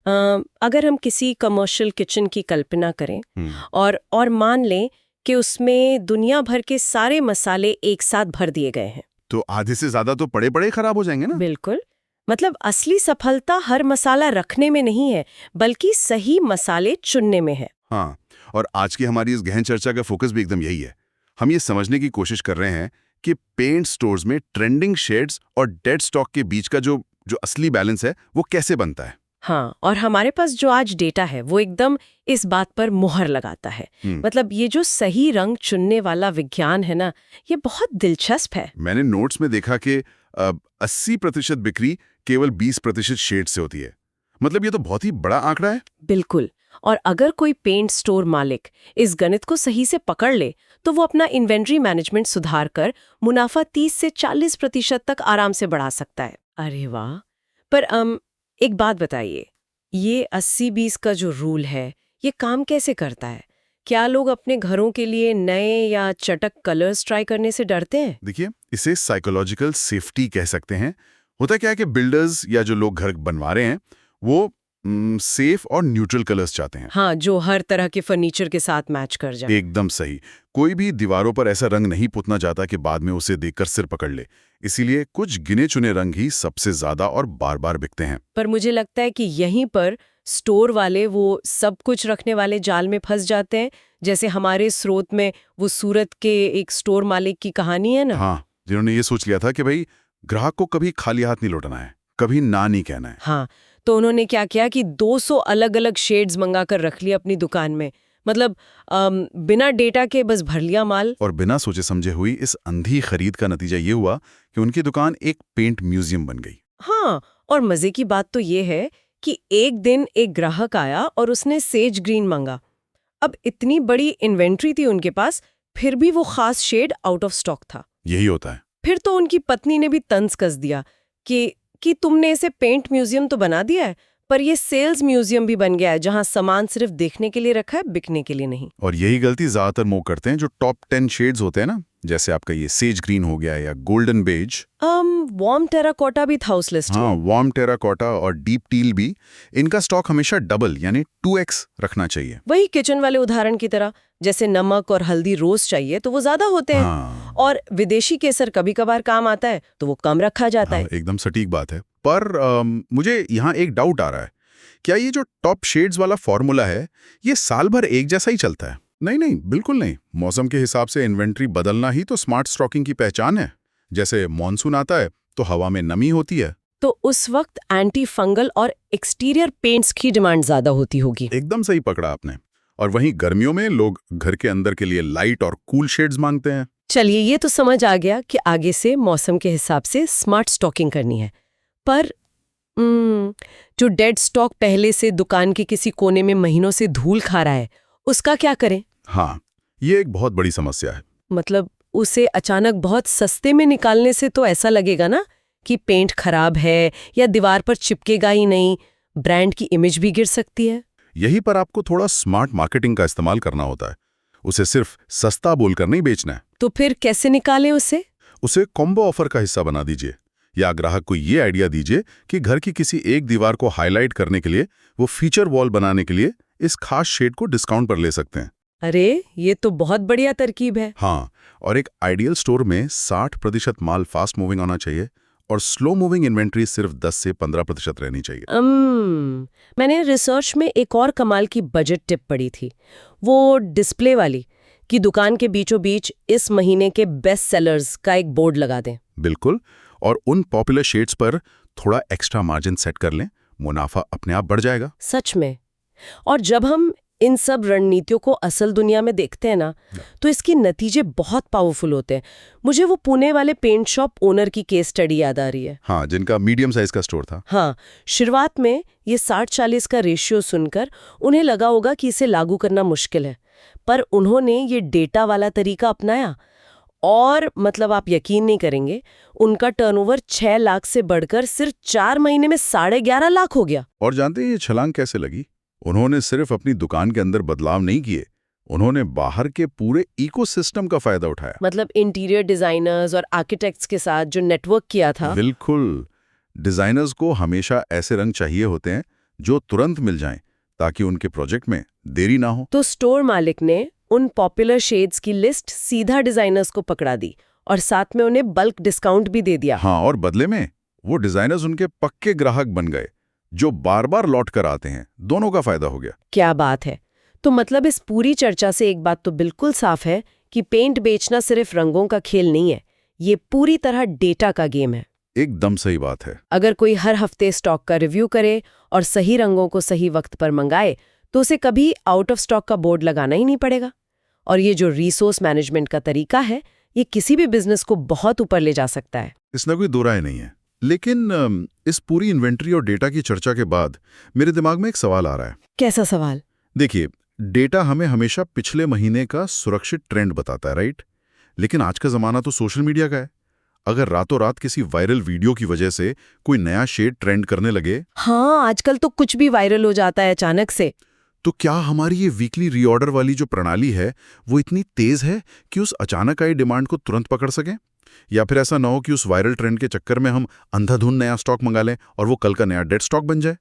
अगर हम किसी कमर्शियल किचन की कल्पना करें और मान लें कि उसमें दुनिया भर के सारे मसाले एक साथ भर दिए गए हैं, तो आधे से ज्यादा तो पड़े पड़े खराब हो जाएंगे ना। बिल्कुल। मतलब असली सफलता हर मसाला रखने में नहीं है, बल्कि सही मसाले चुनने में है। हाँ, और आज की हमारी इस गहन चर्चा का फोकस भी एकदम यही है। हम ये समझने की कोशिश कर रहे हैं कि पेंट स्टोर्स में ट्रेंडिंग शेड्स और डेड स्टॉक के बीच का जो असली बैलेंस है वो कैसे बनता है। हाँ, और हमारे पास जो आज डेटा है वो एकदम इस बात पर मुहर लगाता है। मतलब ये जो सही रंग चुनने वाला विज्ञान है ना, ये बहुत दिलचस्प है। मैंने नोट्स में देखा कि 80% बिक्री केवल 20% शेड से होती है। मतलब ये तो बहुत ही बड़ा आंकड़ा है। बिल्कुल। और अगर कोई पेंट स्टोर मालिक इस गणित को सही से पकड़ ले तो वो अपना इन्वेंट्री मैनेजमेंट सुधार कर मुनाफा 30 से 40% तक आराम से बढ़ा सकता है। अरे वाह। पर एक बात बताइए, ये 80-20 का जो रूल है ये काम कैसे करता है? क्या लोग अपने घरों के लिए नए या चटक कलर्स ट्राई करने से डरते हैं? देखिए, इसे साइकोलॉजिकल सेफ्टी कह सकते हैं। होता क्या है कि बिल्डर्स या जो लोग घर बनवा रहे हैं वो सेफ और न्यूट्रल कलर्स चाहते हैं। हाँ, जो हर तरह के फर्नीचर के साथ मैच कर जाए। एकदम सही। कोई भी दीवारों पर ऐसा रंग नहीं पुतना चाहता कि बाद में उसे देखकर सिर पकड़ ले। इसीलिए कुछ गिने चुने रंग ही सबसे ज्यादा और बार बार बिकते हैं। पर मुझे लगता है कि यहीं पर स्टोर वाले वो सब कुछ रखने वाले जाल में फंस जाते हैं। जैसे हमारे स्रोत में वो सूरत के एक स्टोर मालिक की कहानी है ना। हाँ, जिन्होंने ये सोच लिया था कि भाई ग्राहक को कभी खाली हाथ नहीं लौटना है, कभी ना नहीं कहना है। हाँ, तो उन्होंने क्या किया कि 200 अलग-अलग शेड्स मंगाकर रख लिया अपनी दुकान में। मतलब बिना डेटा के बस भर लिया माल। और बिना सोचे समझे हुई इस अंधी खरीद का नतीजा ये हुआ कि उनकी दुकान एक पेंट म्यूजियम बन गई। हाँ, और मजे की बात तो ये है कि एक दिन एक ग्राहक आया और उसने सेज ग्रीन मांगा। अब इतनी बड़ी इन्वेंट्री थी उनके पास, फिर भी वो खास शेड आउट ऑफ स्टॉक था। यही होता है। फिर तो उनकी पत्नी ने भी तंज कस दिया कि तुमने इसे पेंट म्यूजियम तो बना दिया है, पर ये सेल्स म्यूजियम भी बन गया है जहां सामान सिर्फ देखने के लिए रखा है, बिकने के लिए नहीं। और यही गलती ज्यादातर लोग करते हैं जो टॉप 10 शेड्स होते हैं ना, जैसे आपका ये सेज ग्रीन हो गया या गोल्डन बेज। वार्म टेराकोटा भी था उस लिस्ट में। हाँ, वार्म टेराकोटा और डीप टील भी। इनका स्टॉक हमेशा डबल यानी 2x रखना चाहिए। वही किचन वाले उदाहरण की तरह, जैसे नमक और हल्दी रोज चाहिए तो वो ज्यादा होते हैं। हाँ। और विदेशी केसर कभी कभार काम आता है तो वो कम रखा जाता है। एकदम सटीक बात है। पर मुझे यहाँ एक डाउट आ रहा है, क्या ये जो टॉप शेड्स वाला फॉर्मूला है ये साल भर एक जैसा ही चलता है? नहीं नहीं, बिल्कुल नहीं। मौसम के हिसाब से इन्वेंट्री बदलना ही तो स्मार्ट स्टॉकिंग की पहचान है। जैसे मॉनसून आता है तो हवा में नमी होती है, तो उस वक्त एंटी फंगल और एक्सटीरियर पेंट्स की डिमांड ज्यादा होती होगी। एकदम सही पकड़ा आपने। और वहीं गर्मियों में लोग घर के अंदर के लिए लाइट और कूल शेड्स मांगते हैं। चलिए, ये तो समझ आ गया कि आगे से मौसम के हिसाब से स्मार्ट स्टॉकिंग करनी है। पर जो डेड स्टॉक पहले से दुकान के किसी कोने में महीनों से धूल खा रहा है, उसका क्या करें? हाँ, ये एक बहुत बड़ी समस्या है। मतलब उसे अचानक बहुत सस्ते में निकालने से तो ऐसा लगेगा ना कि पेंट खराब है या दीवार पर चिपकेगा ही नहीं, ब्रांड की इमेज भी गिर सकती है। यही पर आपको थोड़ा स्मार्ट मार्केटिंग का इस्तेमाल करना होता है। उसे सिर्फ सस्ता बोलकर नहीं बेचना है। तो फिर कैसे निकालें उसे? उसे कॉम्बो ऑफर का हिस्सा बना दीजिए, या ग्राहक को ये आइडिया दीजिए कि घर की किसी एक दीवार को हाईलाइट करने के लिए वो फीचर वॉल बनाने के लिए इस खास शेड को डिस्काउंट पर ले सकते हैं। अरे, ये तो बहुत बढ़िया तरकीब है। हाँ, और एक आइडियल स्टोर में 60% माल फास्ट मूविंग होना चाहिए और स्लो मूविंग इन्वेंट्री सिर्फ 10 से 15% रहनी चाहिए। मैंने रिसर्च में एक और कमाल की बजट टिप पढ़ी थी, वो डिस्प्ले वाली, कि दुकान के बीचों बीच इस महीने के बेस्ट सेलर्स का एक बोर्ड लगा दें। बिल्कुल, और उन पॉपुलर शेड्स पर थोड़ा एक्स्ट्रा मार्जिन सेट कर लें, मुनाफा अपने आप बढ़ जाएगा। सच में। और जब हम इन सब रणनीतियों को असल दुनिया में देखते हैं ना, तो इसके नतीजे बहुत पावरफुल होते हैं। मुझे वो पुणे वाले पेंट शॉप ओनर की केस स्टडी याद आ रही है। हाँ, जिनका मीडियम साइज का स्टोर था। हाँ, शुरुआत में ये 60-40 का रेशियो सुनकर उन्हें लगा होगा कि इसे लागू करना मुश्किल है, पर उन्होंने ये डेटा वाला तरीका अपनाया और मतलब आप यकीन नहीं करेंगे, उनका टर्नओवर 6 लाख से बढ़कर सिर्फ 4 महीने में 11.5 लाख हो गया। और जानते हैं ये छलांग कैसे लगी? उन्होंने सिर्फ अपनी दुकान के अंदर बदलाव नहीं किए, उन्होंने बाहर के पूरे इकोसिस्टम का फायदा उठाया। मतलब इंटीरियर डिजाइनर्स और आर्किटेक्ट्स के साथ जो नेटवर्क किया था। बिल्कुल। डिजाइनर्स को हमेशा ऐसे रंग चाहिए होते हैं जो तुरंत मिल जाएं ताकि उनके प्रोजेक्ट में देरी ना हो। तो स्टोर मालिक ने उन पॉपुलर शेड्स की लिस्ट सीधा डिजाइनर्स को पकड़ा दी और साथ में उन्हें बल्क डिस्काउंट भी दे दिया। हाँ, और बदले में वो डिजाइनर्स उनके पक्के ग्राहक बन गए जो बार बार लौट कर आते हैं। दोनों का फायदा हो गया। क्या बात है। तो मतलब इस पूरी चर्चा से एक बात तो बिल्कुल साफ है कि पेंट बेचना सिर्फ रंगों का खेल नहीं है, ये पूरी तरह डेटा का गेम है। एकदम सही बात है। अगर कोई हर हफ्ते स्टॉक का रिव्यू करे और सही रंगों को सही वक्त पर मंगाए तो उसे कभी आउट ऑफ स्टॉक का बोर्ड लगाना ही नहीं पड़ेगा। और ये जो रिसोर्स मैनेजमेंट का तरीका है, ये किसी भी बिजनेस को बहुत ऊपर ले जा सकता है। इसमें कोई दो राय नहीं है। लेकिन इस पूरी इन्वेंट्री और डेटा की चर्चा के बाद मेरे दिमाग में एक सवाल आ रहा है। कैसा सवाल? देखिए, डेटा हमें हमेशा पिछले महीने का सुरक्षित ट्रेंड बताता है, राइट? लेकिन आज का जमाना तो सोशल मीडिया का है। अगर रातों रात किसी वायरल वीडियो की वजह से कोई नया शेड ट्रेंड करने लगे, हाँ, आजकल तो कुछ भी वायरल हो जाता है अचानक से। तो क्या हमारी ये वीकली रीऑर्डर वाली जो प्रणाली है वो इतनी तेज है कि उस अचानक आई डिमांड को तुरंत पकड़ सके? या फिर ऐसा ना हो कि उस वायरल ट्रेंड के चक्कर में हम अंधाधुंध नया स्टॉक मंगा लें और वो कल का नया डेड स्टॉक बन जाए?